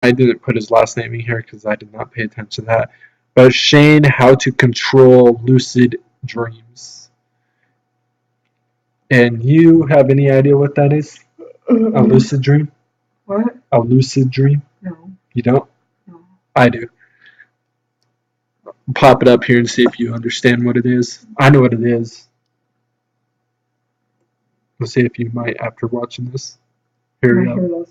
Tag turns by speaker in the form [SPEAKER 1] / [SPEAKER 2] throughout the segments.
[SPEAKER 1] I didn't put his last name in here because I did not pay attention to that. But Shane, how to control lucid dreams. And you have any idea what that is? A lucid dream?
[SPEAKER 2] What?
[SPEAKER 1] A lucid dream?
[SPEAKER 2] No.
[SPEAKER 1] You don't?
[SPEAKER 2] No.
[SPEAKER 1] I do. Pop it up here and see if you understand what it is. I know what it is. Let's see if you might after watching this. Here we go.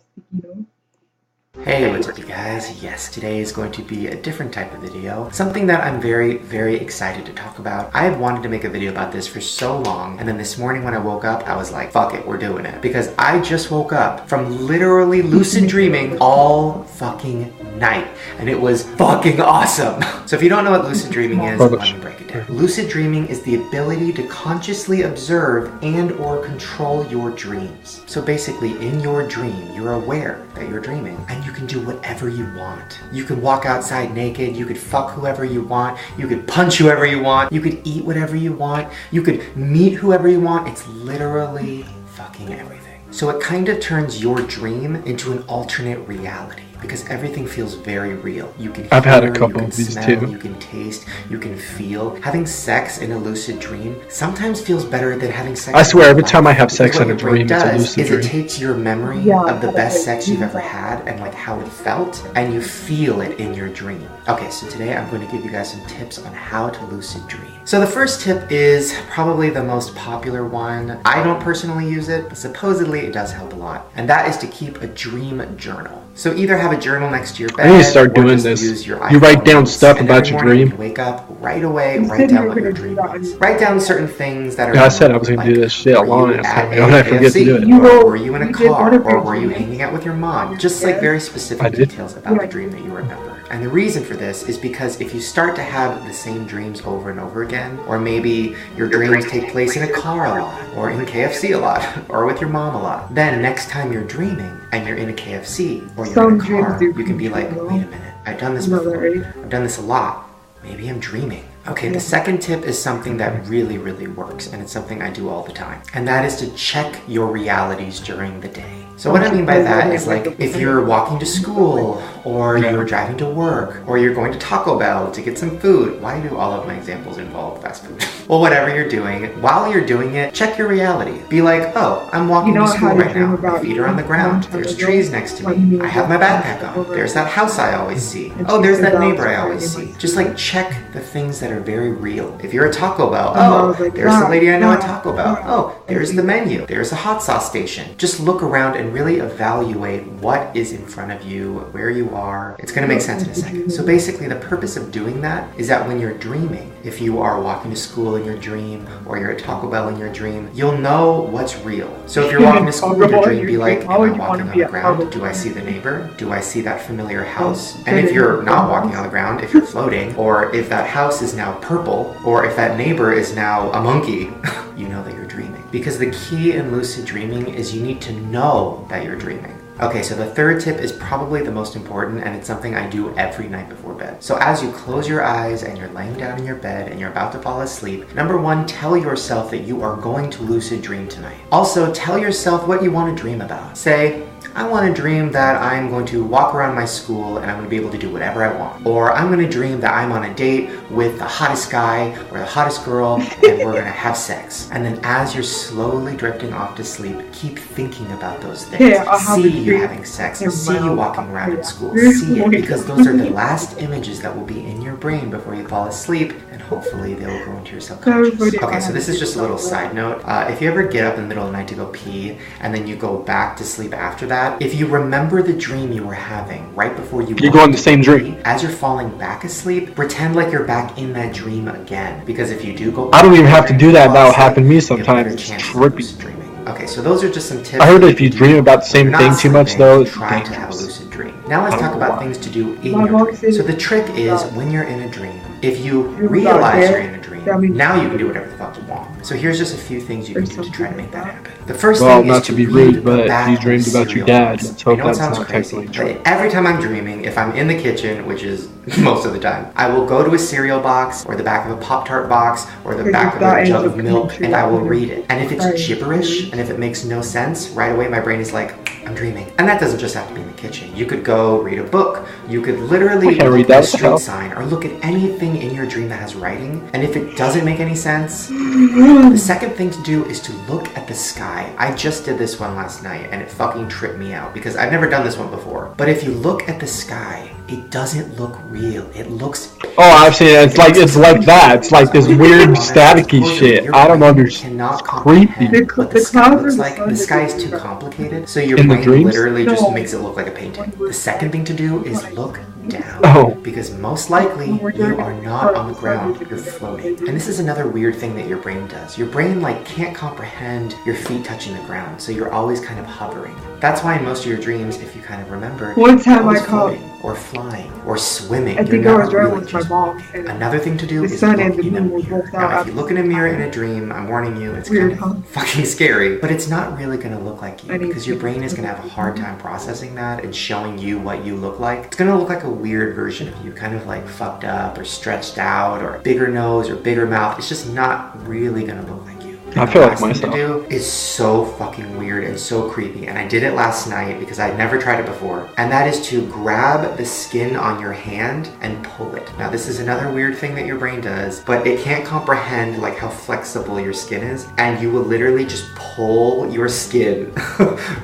[SPEAKER 3] Hey, what's up you guys? Yes, today is going to be a different type of video. Something that I'm very excited to talk about. I have wanted to make a video about this for so long, and then this morning when I woke up, I was like, fuck it, we're doing it. Because I just woke up from literally lucid dreaming all fucking night, and it was fucking awesome. So if you don't know what lucid dreaming is, let me break it down. Lucid dreaming is the ability to consciously observe and or control your dreams. So basically, in your dream, you're aware that you're dreaming, and you can do whatever you want. You could walk outside naked, you could fuck whoever you want, you could punch whoever you want, you could eat whatever you want, you could meet whoever you want. It's literally fucking everything. So it kind of turns your dream into an alternate reality, because everything feels very real. You can hear,
[SPEAKER 1] I've had a couple of these
[SPEAKER 3] smell,
[SPEAKER 1] too.
[SPEAKER 3] You can taste, you can feel. Having sex in a lucid dream sometimes feels better than having sex.
[SPEAKER 1] I swear, every
[SPEAKER 3] in
[SPEAKER 1] time I
[SPEAKER 3] life.
[SPEAKER 1] have sex
[SPEAKER 3] Because
[SPEAKER 1] in a
[SPEAKER 3] what your brain
[SPEAKER 1] dream, it's a
[SPEAKER 3] does
[SPEAKER 1] lucid
[SPEAKER 3] is
[SPEAKER 1] dream.
[SPEAKER 3] it takes your memory of the best sex you've ever had and like how it felt, and you feel it in your dream. Okay, so today I'm going to give you guys some tips on how to lucid dream. So the first tip is probably the most popular one. I don't personally use it, but supposedly it does help a lot. And that is to keep a dream journal. So either have a journal next to your bed,
[SPEAKER 1] I need to start
[SPEAKER 3] or
[SPEAKER 1] doing
[SPEAKER 3] just
[SPEAKER 1] this.
[SPEAKER 3] use your
[SPEAKER 1] You write
[SPEAKER 3] iPhone
[SPEAKER 1] down
[SPEAKER 3] notes,
[SPEAKER 1] stuff
[SPEAKER 3] and
[SPEAKER 1] about
[SPEAKER 3] every
[SPEAKER 1] your
[SPEAKER 3] morning
[SPEAKER 1] dream.
[SPEAKER 3] You wake up right away,
[SPEAKER 2] You
[SPEAKER 3] write
[SPEAKER 2] said
[SPEAKER 3] down
[SPEAKER 2] you
[SPEAKER 3] what
[SPEAKER 2] were
[SPEAKER 3] your
[SPEAKER 2] gonna do
[SPEAKER 3] dream
[SPEAKER 2] that.
[SPEAKER 3] was. Write down certain things that are
[SPEAKER 1] Yeah, I said I was
[SPEAKER 3] like,
[SPEAKER 1] gonna do this shit a
[SPEAKER 3] were
[SPEAKER 1] long
[SPEAKER 3] you
[SPEAKER 1] ass
[SPEAKER 3] at
[SPEAKER 1] time ago, and I forget to do it.
[SPEAKER 3] KFC? Or were you in a
[SPEAKER 2] You did one
[SPEAKER 3] car?
[SPEAKER 2] of your
[SPEAKER 3] Or were you
[SPEAKER 2] dreams.
[SPEAKER 3] hanging out with your mom? Just like very specific
[SPEAKER 1] I did.
[SPEAKER 3] details about the dream that you remember. And the reason for this is because if you start to have the same dreams over and over again, or maybe your dreams take place in a car a lot, or in KFC a lot, or with your mom a lot, then next time you're dreaming and you're in a KFC or you're in a car, you can be like, wait a minute, I've done this before. I've done this a lot. Maybe I'm dreaming. Okay, the second tip is something that really works, and it's something I do all the time. And that is to check your realities during the day. So what I mean by that is like if you're walking to school, or you're driving to work, or you're going to Taco Bell to get some food. Why do all of my examples involve fast food? Well, whatever you're doing, while you're doing it, check your reality. Be like, oh, I'm walking to school right now. My feet are on the ground. There's trees next to me. I have my backpack on. There's that house I always see. Oh, there's that neighbor I always see. Just like check the things that are very real. If you're at Taco Bell, oh, there's the lady I know at Taco Bell. Oh, there's the menu. There's a hot sauce station. Just look around and really evaluate what is in front of you, where you are. It's going to make sense in a second. So basically the purpose of doing that is that when you're dreaming, if you are walking to school in your dream, or you're at Taco Bell in your dream, you'll know what's real. So if you're walking to school in your dream, be like, am I walking on the ground? Do I see the neighbor? Do I see that familiar house? And if you're not walking on the ground, if you're floating, or if that house is now purple, or if that neighbor is now a monkey, you know that you're dreaming. Because the key in lucid dreaming is you need to know that you're dreaming. Okay, so the third tip is probably the most important, and it's something I do every night before bed. So as you close your eyes and you're laying down in your bed and you're about to fall asleep, number one, tell yourself that you are going to lucid dream tonight. Also, tell yourself what you want to dream about. Say, I want to dream that I'm going to walk around my school and I'm going to be able to do whatever I want. Or I'm going to dream that I'm on a date with the hottest guy or the hottest girl and we're going to have sex. And then as you're slowly drifting off to sleep, keep thinking about those things. See you having sex. See you walking around in school. See it, because those are the last images that will be in your brain before you fall asleep, and hopefully they will go into your subconscious. Okay, so this is just a little side note. If you ever get up in the middle of the night to go pee and then you go back to sleep after that, if you remember the dream you were having right before you
[SPEAKER 1] go in the same dream.
[SPEAKER 3] As you're falling back asleep, pretend like you're back in that dream again, because if you do go
[SPEAKER 1] I don't even have to do that. That'll happen to me sometimes. It's trippy.
[SPEAKER 3] Okay, so those are just some tips.
[SPEAKER 1] I heard that if you dream about the same thing too much, though, it's
[SPEAKER 3] try to have a
[SPEAKER 1] dangerous.
[SPEAKER 3] lucid dream. Now let's talk about things to do in your dream. So the trick is when you're in a dream, if you realize you're in a dream, now you can do whatever the fuck you want. So here's just a few things you can do to try to make that happen. The first thing is
[SPEAKER 1] not to be rude, but you dreamed about your dad. Let's hope that's not technically true.
[SPEAKER 3] Every time I'm dreaming, if I'm in the kitchen, which is most of the time, I will go to a cereal box or the back of a Pop-Tart box or the back of a jug of milk, and I will read it. And if it's gibberish and if it makes no sense, right away my brain is like, I'm dreaming. And that doesn't just have to be in the kitchen. You could go read a book. You could literally look at a street sign or look at anything in your dream that has writing. And if it doesn't make any sense, the second thing to do is to look at the sky. I just did this one last night and it fucking tripped me out because I've never done this one before. But if you look at the sky, it doesn't look real. It looks...
[SPEAKER 1] Oh, I've seen it. It's like that. It's like this weird staticky shit. I don't understand. It's creepy.
[SPEAKER 3] The sky looks like. The sky is too complicated, so your brain literally just makes it look like a painting. The second thing to do is look down, because most likely you are not on the ground, you're floating. And this is another weird thing that your brain does. Your brain like can't comprehend your feet touching the ground, so you're always kind of hovering. That's why in most of your dreams, if you kind of remember,
[SPEAKER 2] one time I caught
[SPEAKER 3] or flying or swimming.
[SPEAKER 2] I think I was driving with my mom.
[SPEAKER 3] Another thing to do is look in a mirror. Now, if you look in a mirror in a dream, I'm warning you, it's kind of fucking scary, but it's not really going to look like you because your brain is going to have a hard time processing that and showing you what you look like. It's going to look like a weird version of you, kind of like fucked up or stretched out or bigger nose or bigger mouth. It's just not really going to look like you.
[SPEAKER 1] I feel like myself.
[SPEAKER 3] The last thing to do is so fucking weird and so creepy, and I did it last night because I'd never tried it before, and that is to grab the skin on your hand and pull it. Now this is another weird thing that your brain does, but it can't comprehend like how flexible your skin is, and you will literally just pull your skin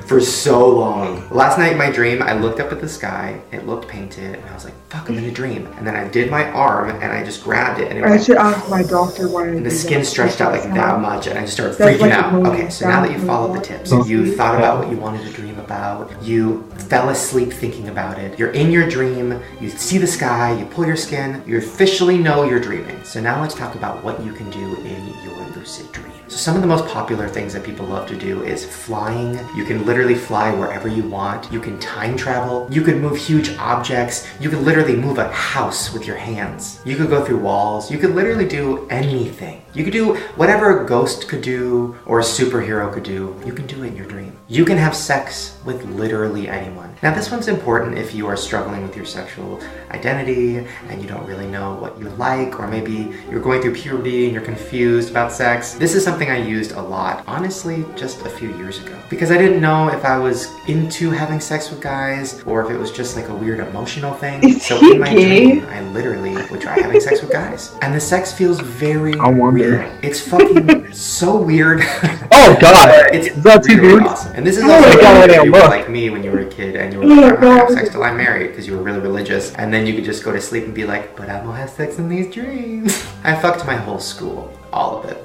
[SPEAKER 3] for so long. Last night in my dream, I looked up at the sky, it looked painted, and I was like, fuck, I'm in a dream. And then I did my arm and I just grabbed it, and
[SPEAKER 2] I should ask my doctor why.
[SPEAKER 3] And the skin stretched out like that much, and I just started freaking out. Okay, so now that you followed the tips, you thought about what you wanted to dream about, you fell asleep thinking about it, you're in your dream, you see the sky, you pull your skin, you officially know you're dreaming. So now let's talk about what you can do in your lucid dream. So some of the most popular things that people love to do is flying. You can literally fly wherever you want. You can time travel. You could move huge objects. You could literally move a house with your hands. You could go through walls. You could literally do anything. You could do whatever a ghost could do or a superhero could do. You can do it in your dream. You can have sex with literally anyone. Now this one's important if you are struggling with your sexual identity and you don't really know what you like, or maybe you're going through puberty and you're confused about sex. This is something I used a lot, honestly, just a few years ago, because I didn't know if I was into having sex with guys or if it was just like a weird emotional thing. So in my dream, I literally would try having sex with guys, and the sex feels very real. It's fucking so weird.
[SPEAKER 1] Oh god,
[SPEAKER 3] it's
[SPEAKER 1] that's
[SPEAKER 3] really awesome. And this is also if you were like me when you were a kid and you were like, I'm gonna have sex till I'm married, because you were really religious, and then you could just go to sleep and be like, but I will have sex in these dreams. I fucked my whole school, all of it.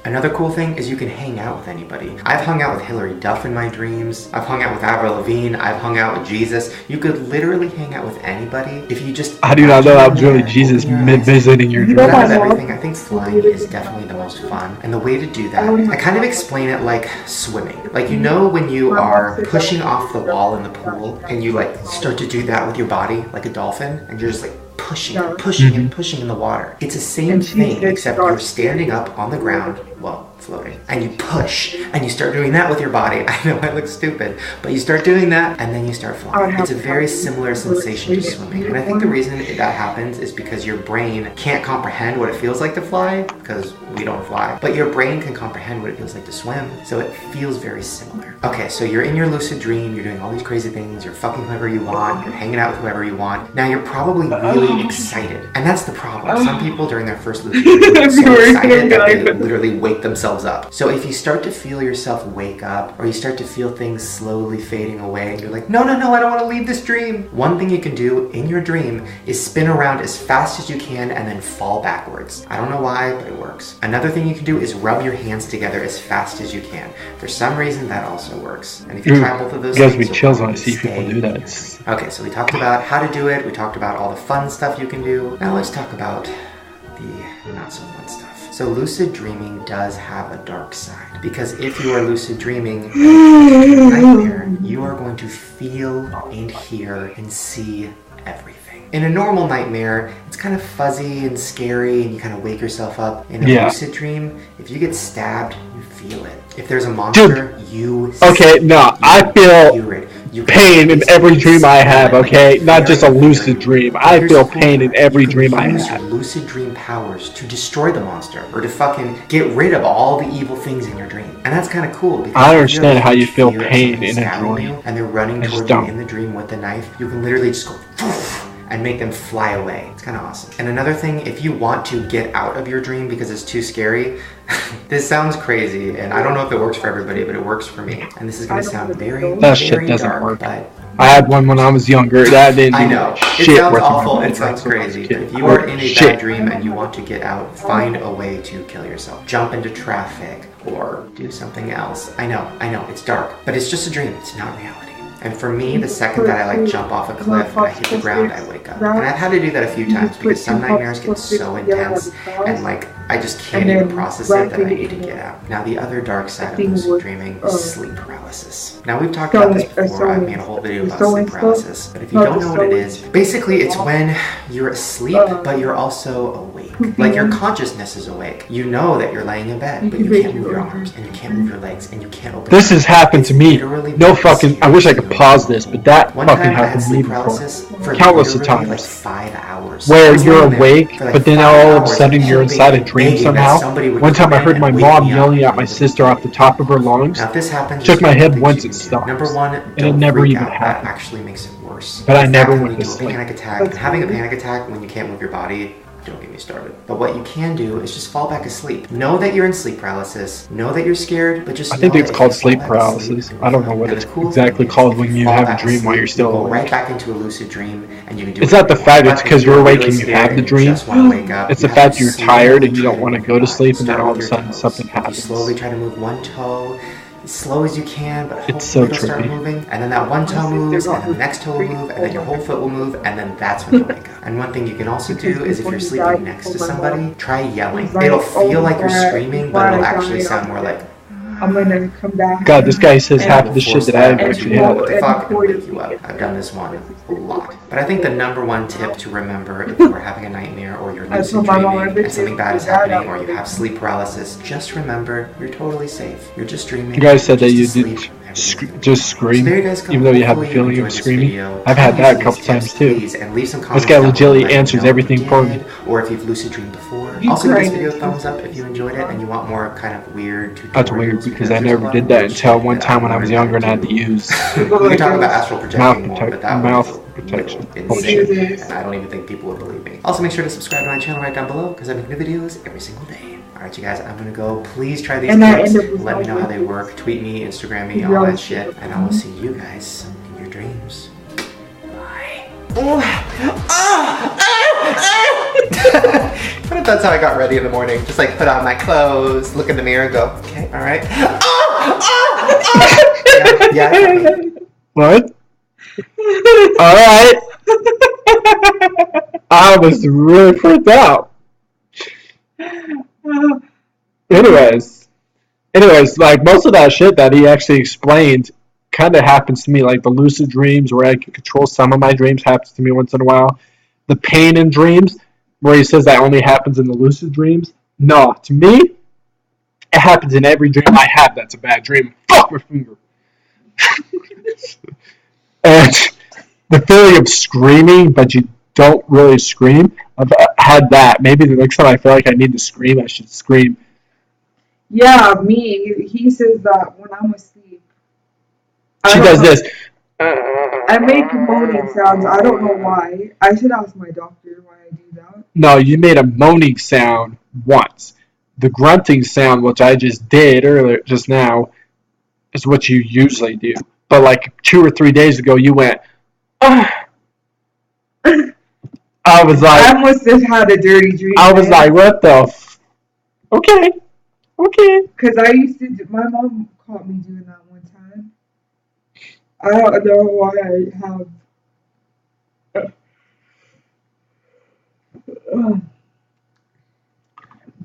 [SPEAKER 3] Another cool thing is you can hang out with anybody. I've hung out with Hillary Duff in my dreams. I've hung out with Avril Lavigne. I've hung out with Jesus. You could literally hang out with anybody if you just...
[SPEAKER 1] I do not know that was really Jesus visiting your dream.
[SPEAKER 3] Out of everything, I think flying is definitely the most fun. And the way to do that, I kind of explain it like swimming. Like, you know when you are pushing off the wall in the pool and you like start to do that with your body like a dolphin, and you're just like pushing and pushing and pushing in the water. It's the same thing, except you're standing up on the ground, well, floating, and you push, and you start doing that with your body. I know I look stupid, but you start doing that, and then you start flying. It's a very similar sensation to swimming, and I think the reason that happens is because your brain can't comprehend what it feels like to fly, because we don't fly, but your brain can comprehend what it feels like to swim, so it feels very similar. Okay, so you're in your lucid dream, you're doing all these crazy things, you're fucking whoever you want, you're hanging out with whoever you want. Now you're probably really excited, and that's the problem. Some people during their first lucid dream get so excited that they literally wake themselves up. So if you start to feel yourself wake up, or you start to feel things slowly fading away, and you're like, no, I don't want to leave this dream. One thing you can do in your dream is spin around as fast as you can and then fall backwards. I don't know why, but it works. Another thing you can do is rub your hands together as fast as you can. For some reason, that also works. And if you try both of those things,
[SPEAKER 1] it gives me chills when I see people do that.
[SPEAKER 3] Okay, so we talked about how to do it. We talked about all the fun stuff you can do. Now let's talk about the not so fun stuff. So lucid dreaming does have a dark side, because if you are lucid dreaming in a nightmare, you are going to feel and hear and see everything. In a normal nightmare, it's kind of fuzzy and scary, and you kind of wake yourself up. In a lucid dream, if you get stabbed, you feel it. If there's a monster, you
[SPEAKER 1] I feel
[SPEAKER 3] hear it.
[SPEAKER 1] pain in every dream I have, okay? Not just a lucid dream. I feel pain in every dream I
[SPEAKER 3] use
[SPEAKER 1] have.
[SPEAKER 3] your lucid dream powers to destroy the monster or to fucking get rid of all the evil things in your dream. And that's kind of cool because
[SPEAKER 1] I understand how you feel
[SPEAKER 3] fear of
[SPEAKER 1] pain
[SPEAKER 3] somebody
[SPEAKER 1] in a
[SPEAKER 3] stabbing
[SPEAKER 1] dream.
[SPEAKER 3] you and they're running
[SPEAKER 1] I just
[SPEAKER 3] toward you
[SPEAKER 1] don't.
[SPEAKER 3] in the dream with the knife. You can literally just go and make them fly away. It's kind of awesome. And another thing, if you want to get out of your dream because it's too scary, this sounds crazy, and I don't know if it works for everybody, but it works for me. And this is going to sound very,
[SPEAKER 1] That shit
[SPEAKER 3] very
[SPEAKER 1] doesn't
[SPEAKER 3] dark,
[SPEAKER 1] work.
[SPEAKER 3] but
[SPEAKER 1] I had one when I was younger. That didn't
[SPEAKER 3] I know.
[SPEAKER 1] shit
[SPEAKER 3] It sounds
[SPEAKER 1] worth my
[SPEAKER 3] awful.
[SPEAKER 1] money.
[SPEAKER 3] It sounds
[SPEAKER 1] That's when I was a
[SPEAKER 3] crazy.
[SPEAKER 1] kid.
[SPEAKER 3] But if you are in a
[SPEAKER 1] Shit.
[SPEAKER 3] bad dream and you want to get out, find a way to kill yourself. Jump into traffic or do something else. I know. It's dark. But it's just a dream. It's not reality. And for me, the second that I like jump off a cliff and I hit the ground, I wake up. And I've had to do that a few times because some nightmares get so intense and like I just can't even process it that I need to get out. Now the other dark side of lucid dreaming is sleep paralysis. Now we've talked about this before. I've made a whole video about sleep paralysis. But if you don't know what it is, basically it's when you're asleep but you're also awake. Like your consciousness is awake. You know that you're laying in bed, but you can't move your arms and you can't move your legs and you can't open
[SPEAKER 1] This
[SPEAKER 3] your
[SPEAKER 1] has
[SPEAKER 3] eyes.
[SPEAKER 1] happened to me. No fucking. I wish I could pause this, but that
[SPEAKER 3] One
[SPEAKER 1] fucking
[SPEAKER 3] time I had
[SPEAKER 1] happened to me
[SPEAKER 3] sleep
[SPEAKER 1] before.
[SPEAKER 3] paralysis for
[SPEAKER 1] Countless of
[SPEAKER 3] literally like
[SPEAKER 1] times.
[SPEAKER 3] 5 hours. I
[SPEAKER 1] Where
[SPEAKER 3] was
[SPEAKER 1] you're
[SPEAKER 3] laying there
[SPEAKER 1] awake,
[SPEAKER 3] for like
[SPEAKER 1] but then
[SPEAKER 3] 5
[SPEAKER 1] all of a
[SPEAKER 3] hours
[SPEAKER 1] sudden you're
[SPEAKER 3] hoping
[SPEAKER 1] inside a
[SPEAKER 3] and
[SPEAKER 1] dream
[SPEAKER 3] begging that
[SPEAKER 1] somehow.
[SPEAKER 3] somebody would
[SPEAKER 1] One time I
[SPEAKER 3] come
[SPEAKER 1] heard
[SPEAKER 3] in
[SPEAKER 1] my
[SPEAKER 3] and
[SPEAKER 1] mom
[SPEAKER 3] wake me
[SPEAKER 1] yelling
[SPEAKER 3] up
[SPEAKER 1] at my
[SPEAKER 3] and
[SPEAKER 1] sister off the top of her lungs.
[SPEAKER 3] Now if this happens,
[SPEAKER 1] Shook my
[SPEAKER 3] there's
[SPEAKER 1] head
[SPEAKER 3] two
[SPEAKER 1] once
[SPEAKER 3] things
[SPEAKER 1] it
[SPEAKER 3] you can do.
[SPEAKER 1] stopped.
[SPEAKER 3] Number one,
[SPEAKER 1] And it
[SPEAKER 3] don't
[SPEAKER 1] never
[SPEAKER 3] freak
[SPEAKER 1] even
[SPEAKER 3] out. That
[SPEAKER 1] happened.
[SPEAKER 3] actually makes it worse.
[SPEAKER 1] But I
[SPEAKER 3] In
[SPEAKER 1] never
[SPEAKER 3] fact,
[SPEAKER 1] went
[SPEAKER 3] when you
[SPEAKER 1] to
[SPEAKER 3] do a
[SPEAKER 1] sleep.
[SPEAKER 3] panic attack, and having a panic attack when you can't move your body, don't get me started. But what you can do is just fall back asleep. Know that you're in sleep paralysis. Know that you're scared, but just
[SPEAKER 1] I think
[SPEAKER 3] know
[SPEAKER 1] it's
[SPEAKER 3] that
[SPEAKER 1] called
[SPEAKER 3] if you fall
[SPEAKER 1] sleep
[SPEAKER 3] back asleep,
[SPEAKER 1] paralysis.
[SPEAKER 3] you'll
[SPEAKER 1] I don't
[SPEAKER 3] be
[SPEAKER 1] know
[SPEAKER 3] fine.
[SPEAKER 1] what
[SPEAKER 3] And
[SPEAKER 1] it's
[SPEAKER 3] the cool
[SPEAKER 1] exactly
[SPEAKER 3] thing is,
[SPEAKER 1] called
[SPEAKER 3] if
[SPEAKER 1] when you
[SPEAKER 3] fall
[SPEAKER 1] have a
[SPEAKER 3] back
[SPEAKER 1] dream while
[SPEAKER 3] asleep,
[SPEAKER 1] you're still
[SPEAKER 3] you go
[SPEAKER 1] awake.
[SPEAKER 3] right back into a lucid dream, and you can do
[SPEAKER 1] It's not the
[SPEAKER 3] whatever you
[SPEAKER 1] fact
[SPEAKER 3] want.
[SPEAKER 1] it's
[SPEAKER 3] But
[SPEAKER 1] because
[SPEAKER 3] if
[SPEAKER 1] you're awake
[SPEAKER 3] really
[SPEAKER 1] and you
[SPEAKER 3] scared
[SPEAKER 1] have the
[SPEAKER 3] and you
[SPEAKER 1] dream.
[SPEAKER 3] just want to wake up,
[SPEAKER 1] It's
[SPEAKER 3] you
[SPEAKER 1] the
[SPEAKER 3] have
[SPEAKER 1] fact
[SPEAKER 3] to
[SPEAKER 1] you're
[SPEAKER 3] slowly
[SPEAKER 1] tired and you
[SPEAKER 3] try
[SPEAKER 1] don't want to
[SPEAKER 3] move
[SPEAKER 1] go
[SPEAKER 3] your
[SPEAKER 1] to
[SPEAKER 3] body.
[SPEAKER 1] sleep, and then
[SPEAKER 3] Start
[SPEAKER 1] all of
[SPEAKER 3] with
[SPEAKER 1] a
[SPEAKER 3] your
[SPEAKER 1] sudden
[SPEAKER 3] toes.
[SPEAKER 1] something
[SPEAKER 3] You
[SPEAKER 1] happens.
[SPEAKER 3] slowly try to move one toe as slow as you can, but
[SPEAKER 1] It's so
[SPEAKER 3] hopefully it'll start
[SPEAKER 1] trippy.
[SPEAKER 3] moving. And then that one toe moves, and then the next toe will move, and then your whole foot will move, and then that's when you wake up. And one thing you can also do is if you're sleeping next to somebody, try yelling. It'll feel like you're screaming, but it'll actually sound more like,
[SPEAKER 2] I'm gonna come back.
[SPEAKER 1] God, this guy says
[SPEAKER 2] And
[SPEAKER 1] half
[SPEAKER 3] will
[SPEAKER 1] of the shit
[SPEAKER 3] force
[SPEAKER 1] that I
[SPEAKER 3] them to
[SPEAKER 1] actually
[SPEAKER 3] know
[SPEAKER 1] have.
[SPEAKER 3] what the
[SPEAKER 2] And
[SPEAKER 3] fuck and
[SPEAKER 2] before
[SPEAKER 3] wake
[SPEAKER 2] you
[SPEAKER 3] you up.
[SPEAKER 2] get
[SPEAKER 3] I've done this one a lot. But I think the number one tip to remember if you are having a nightmare or you're
[SPEAKER 2] I
[SPEAKER 3] lucid
[SPEAKER 2] told my mom
[SPEAKER 3] dreaming
[SPEAKER 2] every
[SPEAKER 3] and something
[SPEAKER 2] day
[SPEAKER 3] bad is
[SPEAKER 2] to die
[SPEAKER 3] happening or
[SPEAKER 2] that
[SPEAKER 3] you
[SPEAKER 2] way.
[SPEAKER 3] have sleep paralysis, just remember you're totally safe. You're just dreaming.
[SPEAKER 1] You guys said that
[SPEAKER 3] you're
[SPEAKER 1] you
[SPEAKER 3] just
[SPEAKER 1] did
[SPEAKER 3] asleep, everything's
[SPEAKER 1] just
[SPEAKER 3] So
[SPEAKER 1] scream,
[SPEAKER 3] there you guys go.
[SPEAKER 1] even though you have the
[SPEAKER 3] Hopefully
[SPEAKER 1] feeling
[SPEAKER 3] enjoyed
[SPEAKER 1] of
[SPEAKER 3] this
[SPEAKER 1] screaming.
[SPEAKER 3] video.
[SPEAKER 1] I've had
[SPEAKER 3] Try
[SPEAKER 1] that a
[SPEAKER 3] using
[SPEAKER 1] couple
[SPEAKER 3] these
[SPEAKER 1] times
[SPEAKER 3] tips,
[SPEAKER 1] too.
[SPEAKER 3] please, and leave some
[SPEAKER 1] This
[SPEAKER 3] comments
[SPEAKER 1] guy
[SPEAKER 3] down below
[SPEAKER 1] legitimately
[SPEAKER 3] letting me
[SPEAKER 1] answers
[SPEAKER 3] know if
[SPEAKER 1] everything
[SPEAKER 3] you
[SPEAKER 1] for me.
[SPEAKER 3] did, or if you've lucid dreamed before.
[SPEAKER 2] You
[SPEAKER 3] Also, give this
[SPEAKER 2] cried.
[SPEAKER 3] video a thumbs up if you enjoyed it and you want more kind of weird tutorials.
[SPEAKER 1] That's weird because I
[SPEAKER 3] there's a
[SPEAKER 1] never
[SPEAKER 3] lot
[SPEAKER 1] did
[SPEAKER 3] of
[SPEAKER 1] that
[SPEAKER 3] weird
[SPEAKER 1] until
[SPEAKER 3] shit
[SPEAKER 1] one
[SPEAKER 3] that
[SPEAKER 1] time
[SPEAKER 3] I've
[SPEAKER 1] when I was
[SPEAKER 3] learned
[SPEAKER 1] younger and I
[SPEAKER 3] how
[SPEAKER 1] had to
[SPEAKER 3] do.
[SPEAKER 1] use
[SPEAKER 3] We can talk about astral projecting more, but that
[SPEAKER 1] mouth
[SPEAKER 3] was
[SPEAKER 1] protection.
[SPEAKER 3] insane.
[SPEAKER 1] Bullshit.
[SPEAKER 3] And I don't even think people would believe me. Also, make sure to subscribe to my channel right down below because I make new videos every single day. Alright, you guys, I'm gonna go. Please try these
[SPEAKER 2] And I
[SPEAKER 3] tips.
[SPEAKER 2] end up with
[SPEAKER 3] Let me know how they
[SPEAKER 2] no
[SPEAKER 3] work. Tweet me, Instagram me,
[SPEAKER 2] You
[SPEAKER 3] all that
[SPEAKER 2] realize-
[SPEAKER 3] shit. And I will see you guys in your dreams. Bye. What if that's how I got ready in the morning? Just like put on my clothes, look in the mirror, go, okay, alright. Yeah.
[SPEAKER 1] What? Alright. I was really freaked out. Anyways, like most of that shit that he actually explained kind of happens to me. Like the lucid dreams where I can control some of my dreams happens to me once in a while. The pain in dreams where he says that only happens in the lucid dreams. No, to me, it happens in every dream I have that's a bad dream. Fuck my finger. And the feeling of screaming, but you don't really scream. I've had that. Maybe the next time I feel like I need to scream, I should scream.
[SPEAKER 2] Yeah, me. He says that when I'm asleep.
[SPEAKER 1] She does this.
[SPEAKER 2] I make moaning sounds. I don't know why. I should ask my doctor why I do that.
[SPEAKER 1] No, you made a moaning sound once. The grunting sound, which I just did earlier, just now, is what you usually do. But like 2 or 3 days ago, you went. I was like,
[SPEAKER 2] I must have had a dirty dream.
[SPEAKER 1] I was like, what the? Okay.
[SPEAKER 2] Because I used to. My mom caught me doing that one time. I don't know why I have.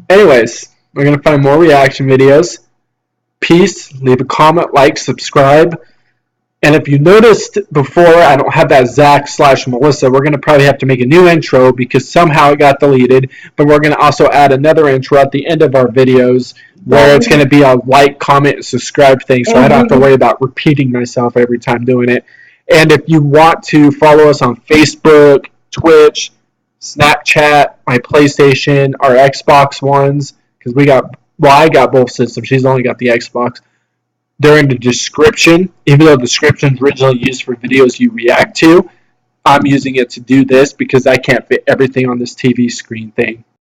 [SPEAKER 1] Anyways, we're gonna find more reaction videos. Peace. Leave a comment, like, subscribe. And if you noticed before, I don't have that Zach/Melissa. We're going to probably have to make a new intro because somehow it got deleted. But we're going to also add another intro at the end of our videos where it's going to be a like, comment, and subscribe thing. So I don't have to worry about repeating myself every time doing it. And if you want to follow us on Facebook, Twitch, Snapchat, my PlayStation, our Xbox ones, because I got both systems. She's only got the Xbox. They're in the description, even though the description is originally used for videos you react to. I'm using it to do this because I can't fit everything on this TV screen thing.